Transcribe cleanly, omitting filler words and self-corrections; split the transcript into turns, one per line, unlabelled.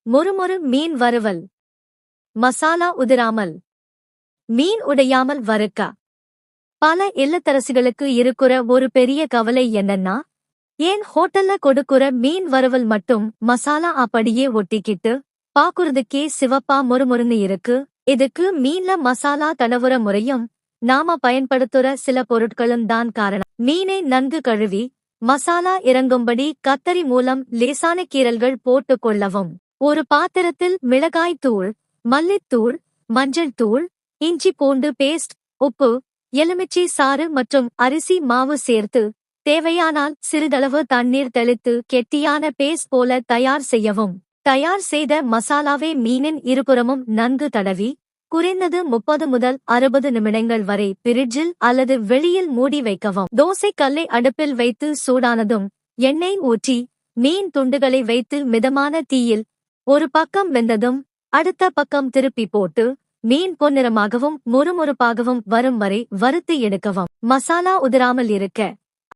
மொறுமொறு மீன் வறுவல். மசாலா உதிராமல் மீன் உடையாமல் வறுக்க. பல இல்லத்தரசிகளுக்கு இருக்கிற ஒரு பெரிய கவலை என்னன்னா, ஏன் ஹோட்டல்ல கொடுக்குற மீன் வறுவல் மட்டும் மசாலா அப்படியே ஒட்டிக்கிட்டு பாக்குறதுக்கே சிவப்பா மொறுமொறுன்னு இருக்கு. இதுக்கு மீன்ல மசாலா தடவுற முறையும் நாம பயன்படுத்துற சில பொருட்களும் தான் காரணம். மீனை நன்கு கழுவி மசாலா இறங்கும்படி கத்தரி மூலம் லேசான கீறல்கள் போட்டுக் கொள்ளவும். ஒரு பாத்திரத்தில் மிளகாய் தூள், மல்லித்தூள், மஞ்சள் தூள், இஞ்சி பூண்டு பேஸ்ட், உப்பு, எலுமிச்சை சாறு மற்றும் அரிசி மாவு சேர்த்து தேவையானால் சிறிதளவு தண்ணீர் தெளித்து கெட்டியான பேஸ்ட் போல தயார் செய்யவும். தயார் செய்த மசாலாவை மீனின் இருபுறமும் நன்கு தடவி குறைந்தது 30 முதல் 60 நிமிடங்கள் வரை பிரிட்ஜில் அல்லது வெளியில் மூடி வைக்கவும். தோசை கல்லை அடுப்பில் வைத்து சூடானதும் எண்ணெய் ஊற்றி மீன் துண்டுகளை வைத்து மிதமான தீயில் ஒரு பக்கம் வெந்ததும் அடுத்த பக்கம் திருப்பி போட்டு மீன் பொன்னிறமாகவும் மொறுமொறுப்பாகவும் வரும் வரை வறுத்து எடுக்கவும். மசாலா உதிராமல் இருக்க